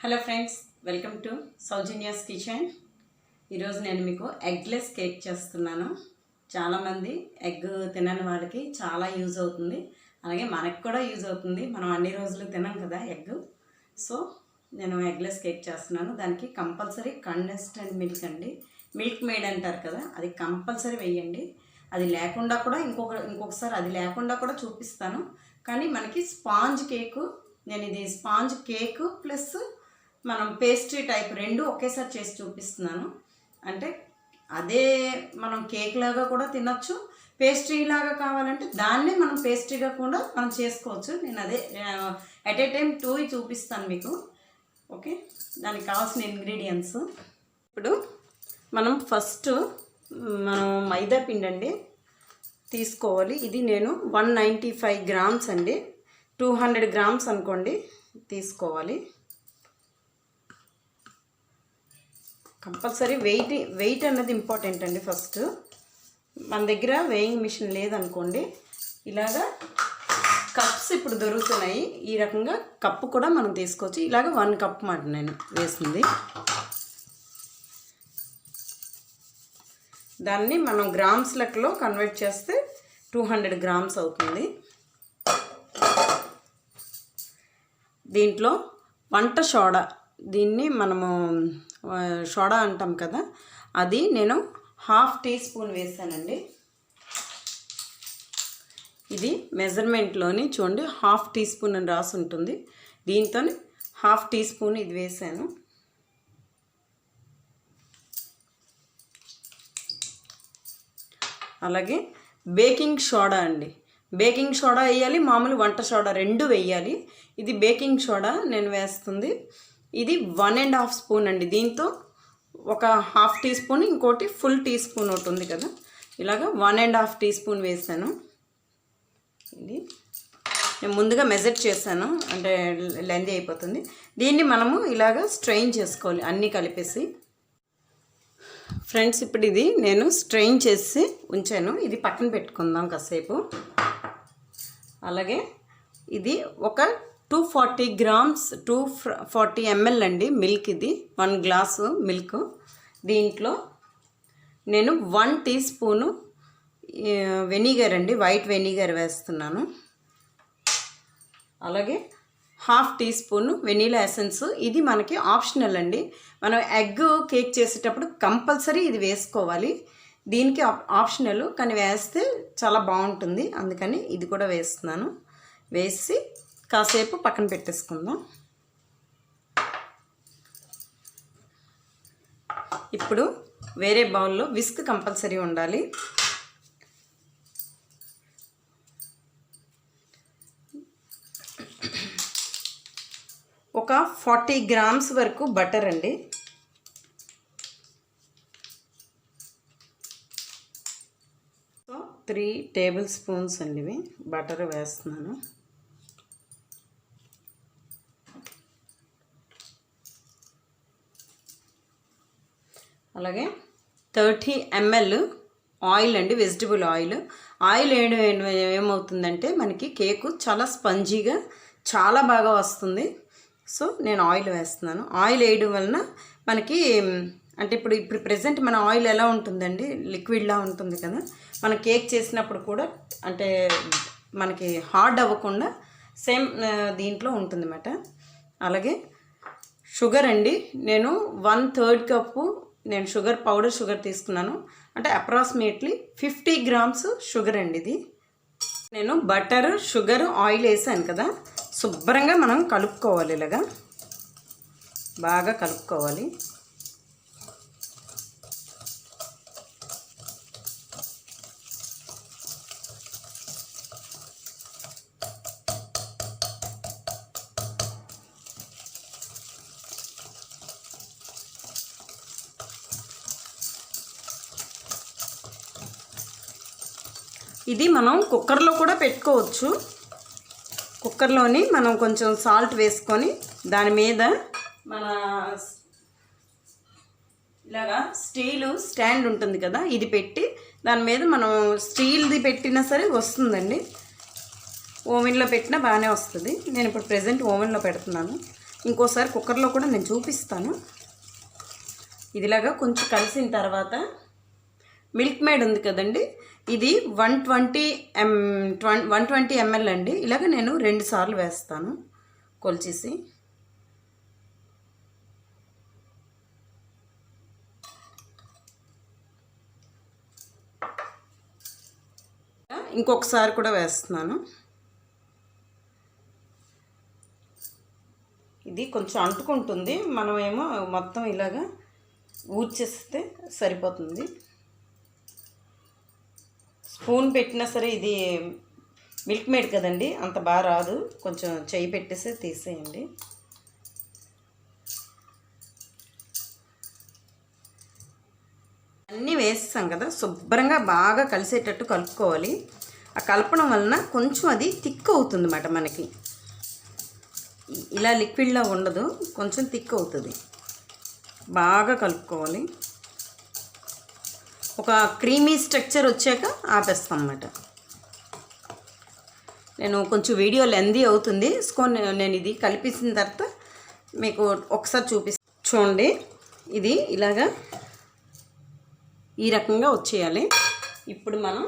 Hello friends, welcome to Soujanya's kitchen. ఈరోజు నేను మీకు ఎగ్లెస్ కేక్ చేస్తున్నాను. చాలామంది ఎగ్ తినని వాళ్ళకి చాలా యూజ్ అవుతుంది, అలాగే మనకు కూడా యూజ్ అవుతుంది. మనం అన్ని రోజులు తినాం కదా ఎగ్. సో నేను ఎగ్లెస్ కేక్ చేస్తున్నాను. దానికి కంపల్సరీ కండెన్స్డ్ మిల్క్ అండి, మిల్క్ మేడ్ అంటారు కదా, అది కంపల్సరీ వేయండి. అది లేకుండా కూడా ఇంకొకసారి అది లేకుండా కూడా చూపిస్తాను. కానీ మనకి స్పాంజ్ కేకు, నేను ఇది స్పాంజ్ కేకు ప్లస్ మనం పేస్ట్రీ టైప్ రెండు ఒకేసారి చేసి చూపిస్తున్నాను. అంటే అదే మనం కేక్ లాగా కూడా తినచ్చు, పేస్ట్రీ లాగా కావాలంటే దాన్నే మనం పేస్ట్రీగా కూడా మనం చేసుకోవచ్చు. నేను అదే ఎట్ ఏ టైం 2 చూపిస్తాను మీకు. ఓకే, దానికి కావాల్సిన ఇంగ్రీడియంట్స్ ఇప్పుడు మనం ఫస్ట్ మైదా పిండి అండి తీసుకోవాలి. ఇది నేను 195 గ్రామ్స్ అండి, 200 గ్రామ్స్ అనుకోండి తీసుకోవాలి. కంపల్సరీ వెయిట్ అన్నది ఇంపార్టెంట్ అండి. ఫస్ట్ మన దగ్గర వేయింగ్ మిషన్ లేదనుకోండి, ఇలాగా కప్స్ ఇప్పుడు దొరుకుతున్నాయి. ఈ రకంగా కప్పు కూడా మనం తీసుకోవచ్చు. ఇలాగ 1 కప్ మాట నేను వేసింది. దాన్ని మనం గ్రామ్స్ లెక్కలో కన్వర్ట్ చేస్తే 200 గ్రామ్స్ అవుతుంది. దీంట్లో వంట సోడా, దీన్ని మనము సోడా అంటాం కదా, అది నేను 1/2 టీ స్పూన్ వేసానండి. ఇది మెజర్మెంట్లోని చూడండి 1/2 టీ స్పూన్ అని రాసి ఉంటుంది. దీంతో 1/2 టీ స్పూన్ ఇది వేసాను. అలాగే బేకింగ్ సోడా అండి, బేకింగ్ సోడా వేయాలి, మామూలు వంట సోడా రెండు వేయాలి. ఇది బేకింగ్ సోడా నేను వేస్తుంది. ఇది 1.5 స్పూన్ అండి. దీంతో ఒక 1/2 టీ స్పూన్, ఇంకోటి ఫుల్ టీ స్పూన్ ఒకటి ఉంది కదా, ఇలాగ 1.5 టీ స్పూన్ వేసాను. ఇది నేను ముందుగా మెజర్ చేశాను, అంటే లెంత్ అయిపోతుంది. దీన్ని మనము ఇలాగ స్ట్రెయిన్ చేసుకోవాలి అన్నీ కలిపేసి. ఫ్రెండ్స్, ఇప్పుడు ఇది నేను స్ట్రెయిన్ చేసి ఉంచాను. ఇది పక్కన పెట్టుకుందాం కాసేపు. అలాగే ఇది ఒక 240 గ్రామ్స్ 240 ml అండి మిల్క్. ఇది 1 గ్లాసు మిల్క్. దీంట్లో నేను 1 టీ స్పూను వెనిగర్ అండి, వైట్ వెనిగర్ వేస్తున్నాను. అలాగే 1/2 టీ స్పూన్ వెనీలా ఎసెన్స్. ఇది మనకి ఆప్షనల్ అండి. మనం ఎగ్ కేక్ చేసేటప్పుడు కంపల్సరీ ఇది వేసుకోవాలి. దీనికి ఆప్షనల్, కానీ వేస్తే చాలా బాగుంటుంది, అందుకని ఇది కూడా వేస్తున్నాను. వేసి కాసేపు పక్కన పెట్టేసుకుందాం. ఇప్పుడు వేరే బౌల్లో విస్క్ కంపల్సరీ ఉండాలి. ఒక 40 గ్రామ్స్ వరకు బటర్ అండి. సో 3 టేబుల్ స్పూన్స్ అండి ఇవి బటర్ వేస్తున్నాను. అలాగే 30 ml ఆయిల్ అండి, వెజిటబుల్ ఆయిల్. ఆయిల్ వేయడం ఏమవుతుందంటే మనకి కేకు చాలా స్పంజీగా చాలా బాగా వస్తుంది. సో నేను ఆయిల్ వేస్తున్నాను. ఆయిల్ వేయడం వలన మనకి అంటే ఇప్పుడు ప్రెజెంట్ మన ఆయిల్ ఎలా ఉంటుందండి, లిక్విడ్లా ఉంటుంది కదా, మనం కేక్ చేసినప్పుడు కూడా అంటే మనకి హార్డ్ అవ్వకుండా సేమ్ దీంట్లో ఉంటుందన్నమాట. అలాగే షుగర్ అండి, నేను 1/3 కప్పు నేను పౌడర్ షుగర్ తీసుకున్నాను. అంటే అప్రాక్సిమేట్లీ 50 గ్రామ్స్ షుగర్ అండి ఇది. నేను బటర్, షుగర్, ఆయిల్ వేసాను కదా, శుభ్రంగా మనం కలుపుకోవాలి. ఇలాగా బాగా కలుపుకోవాలి. ఇది మనం కుక్కర్లో కూడా పెట్టుకోవచ్చు. కుక్కర్లోని మనం కొంచెం సాల్ట్ వేసుకొని దాని మీద మన ఇలాగా స్టీలు స్టాండ్ ఉంటుంది కదా, ఇది పెట్టి దాని మీద మనం స్టీల్ది పెట్టినా సరే వస్తుందండి. ఓవెన్లో పెట్టినా బాగానే వస్తుంది. నేను ఇప్పుడు ప్రెజెంట్ ఓవెన్లో పెడుతున్నాను. ఇంకోసారి కుక్కర్లో కూడా నేను చూపిస్తాను. ఇదిలాగా కొంచెం కలిసిన తర్వాత మిల్క్ మేడ్ ఉంది కదండి, ఇది 120 ml అండి. ఇలాగ నేను 2 సార్లు వేస్తాను కొలిచేసి. ఇంకొకసారి కూడా వేస్తున్నాను. ఇది కొంచెం అంటుకుంటుంది, మనమేమో మొత్తం ఇలాగా ఊడ్చేస్తే సరిపోతుంది. స్పూన్ పెట్టినా సరే ఇది మిల్క్ మేడ్ కదండి, అంత బాగా రాదు. కొంచెం చెయ్యి పెట్టేసి తీసేయండి. అన్నీ వేస్తాం కదా, శుభ్రంగా బాగా కలిసేటట్టు కలుపుకోవాలి. ఆ కలపడం వలన కొంచెం అది థిక్ అవుతుంది అన్నమాట. మనకి ఇలా లిక్విడ్లా ఉండదు, కొంచెం థిక్ అవుతుంది. బాగా కలుపుకోవాలి. ఒక క్రీమీ స్ట్రక్చర్ వచ్చాక ఆపేస్తాం అన్నమాట. నేను కొంచెం వీడియో లెందీ అవుతుంది, నేను ఇది కలిపేసిన తర్వాత మీకు ఒకసారి చూడండి. ఇది ఇలాగా ఈ రకంగా వచ్చేయాలి. ఇప్పుడు మనం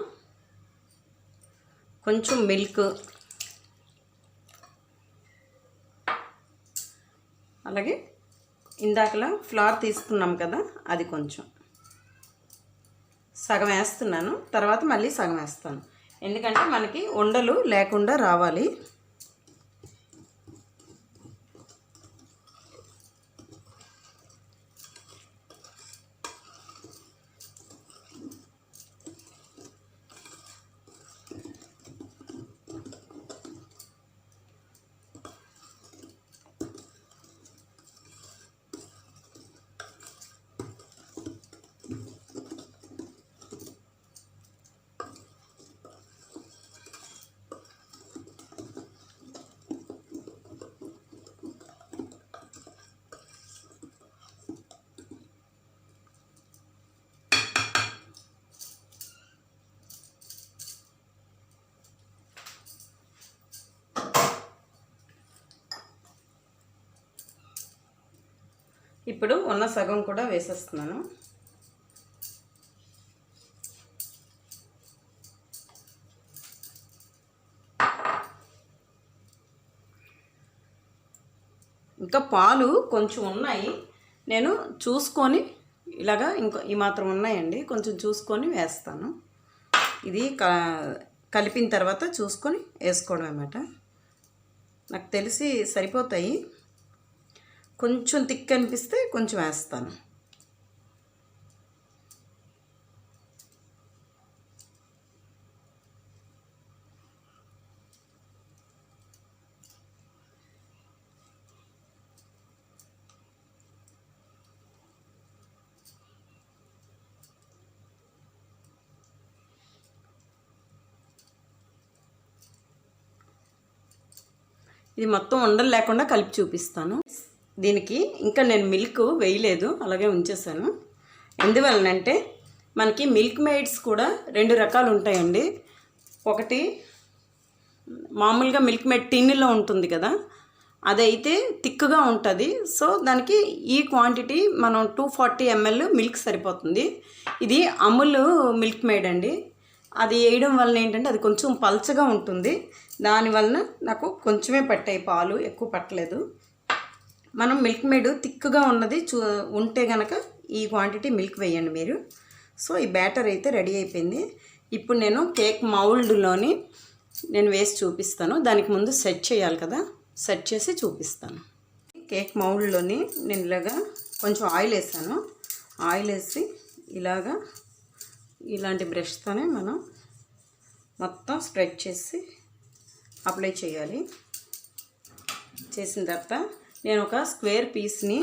కొంచెం మిల్క్, అలాగే ఇందాకలా ఫ్లవర్ తీసుకున్నాం కదా, అది కొంచెం సగం వేస్తున్నాను. తర్వాత మళ్ళీ సగం వేస్తాను, ఎందుకంటే మనకి ఉండలు లేకుండా రావాలి. ఇప్పుడు ఉన్న సగం కూడా వేసేస్తున్నాను. ఇంకా పాలు కొంచెం ఉన్నాయి, నేను చూసుకొని ఇలాగా ఈ మాత్రం ఉన్నాయండి, కొంచెం చూసుకొని వేస్తాను. ఇది కలిపిన తర్వాత చూసుకొని వేసుకోవడం అన్నమాట. నాకు తెలిసి సరిపోతాయి. కొంచెం థిక్ అనిపిస్తే కొంచెం వేస్తాను. ఇది మొత్తం ఉండలు లేకుండా కలిపి చూపిస్తాను. దీనికి ఇంకా నేను మిల్క్ వేయలేదు, అలాగే ఉంచేసాను. ఎందువలనంటే మనకి మిల్క్ మేడ్స్ కూడా 2 రకాలు ఉంటాయండి. ఒకటి మామూలుగా మిల్క్ మేడ్ టిన్నులో ఉంటుంది కదా, అదైతే థిక్గా ఉంటుంది. సో దానికి ఈ క్వాంటిటీ మనం 240 ml మిల్క్ సరిపోతుంది. ఇది అమూల్ మిల్క్ మేడ్ అండి. అది వేయడం వలన ఏంటంటే అది కొంచెం పల్చగా ఉంటుంది, దానివలన నాకు కొంచెమే పట్టాయి పాలు, ఎక్కువ పట్టలేదు. మనం మిల్క్ మేడ్ థిక్గా ఉన్నది ఉంటే కనుక ఈ క్వాంటిటీ మిల్క్ వేయండి మీరు. సో ఈ బ్యాటర్ అయితే రెడీ అయిపోయింది. ఇప్పుడు నేను కేక్ మౌల్డ్లోని నేను వేసి చూపిస్తాను. దానికి ముందు సెట్ చేయాలి కదా, సెట్ చేసి చూపిస్తాను. కేక్ మౌల్డ్లోని నేను ఇలాగా కొంచెం ఆయిల్ వేసాను. ఆయిల్ వేసి ఇలాగా ఇలాంటి బ్రష్తోనే మనం మొత్తం స్ప్రెడ్ చేసి అప్లై చేయాలి. చేసిన తర్వాత నేను ఒక స్క్వేర్ పీస్ని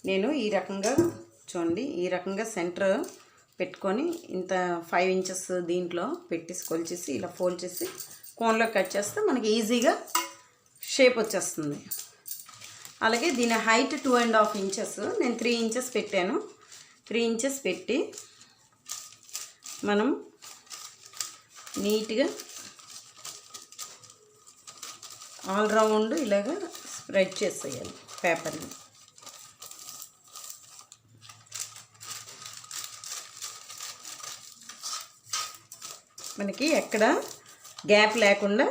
నేను ఈ రకంగా చూడండి, ఈ రకంగా సెంటర్ పెట్టుకొని ఇంత 5 inches దీంట్లో పెట్టేసి కొలిచేసి ఇలా ఫోల్డ్ చేసి కోన్లో కట్ చేస్తే మనకి ఈజీగా షేప్ వచ్చేస్తుంది. అలాగే దీని హైట్ 2.5 inches, నేను 3 inches పెట్టాను. 3 inches పెట్టి మనం నీట్గా ఆల్ రౌండ్ ఇలాగా స్ప్రెడ్ చేసేయాలి. పేపర్ని. మనకి ఎక్కడ గ్యాప్ లేకుండా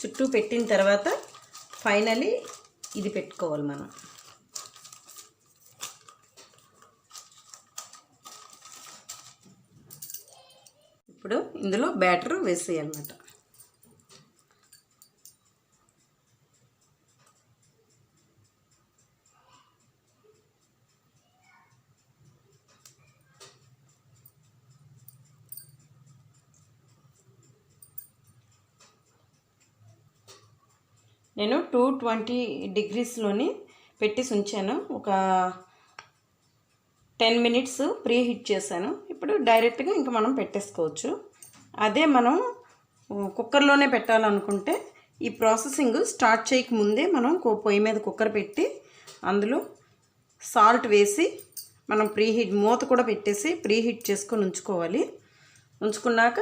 చుట్టూ పెట్టిన తర్వాత ఫైనలీ ఇది పెట్టుకోవాలి మనం. ఇప్పుడు ఇందులో బ్యాటర్ వేసేయాలన్నమాట. నేను 220 డిగ్రీస్లోని పెట్టి ఉంచాను. ఒక 10 మినిట్స్ ప్రీ హీట్ చేశాను. ఇప్పుడు డైరెక్ట్గా ఇంకా మనం పెట్టేసుకోవచ్చు. అదే మనం కుక్కర్లోనే పెట్టాలనుకుంటే ఈ ప్రాసెసింగ్ స్టార్ట్ చేయక ముందే మనం పొయ్యి మీద కుక్కర్ పెట్టి అందులో సాల్ట్ వేసి మనం మూత కూడా పెట్టేసి ప్రీ హీట్ చేసుకొని ఉంచుకోవాలి. ఉంచుకున్నాక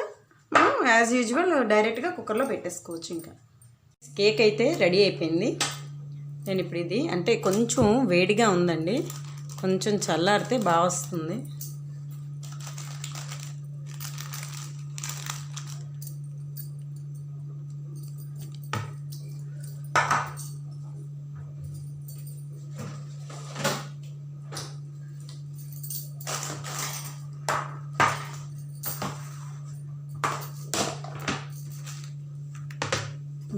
మనం యాజ్ యూజువల్ డైరెక్ట్గా కుక్కర్లో పెట్టేసుకోవచ్చు. ఇంకా కేక్ అయితే రెడీ అయిపోయింది. నేను ఇప్పుడు ఇది అంటే కొంచెం వేడిగా ఉందండి, కొంచెం చల్లారితే బాగా వస్తుంది.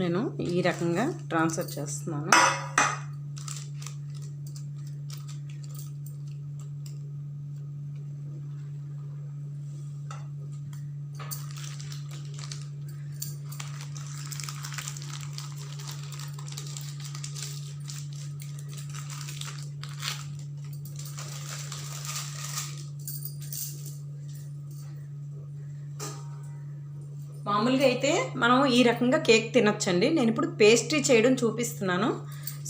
నేను ఈ రకంగా ట్రాన్స్ఫర్ చేస్తున్నాను. మామూలుగా అయితే మనం ఈ రకంగా కేక్ తినొచ్చండి. నేను ఇప్పుడు పేస్ట్రీ చేయడం చూపిస్తున్నాను.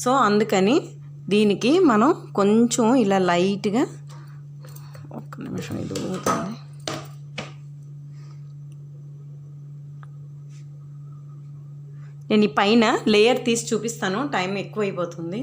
సో అందుకని దీనికి మనం కొంచెం ఇలా లైట్గా, ఒక్క నిమిషం ఇది ఊగుతుంది. నేను ఈ పైన లేయర్ తీసి చూపిస్తాను, టైం ఎక్కువ అయిపోతుంది.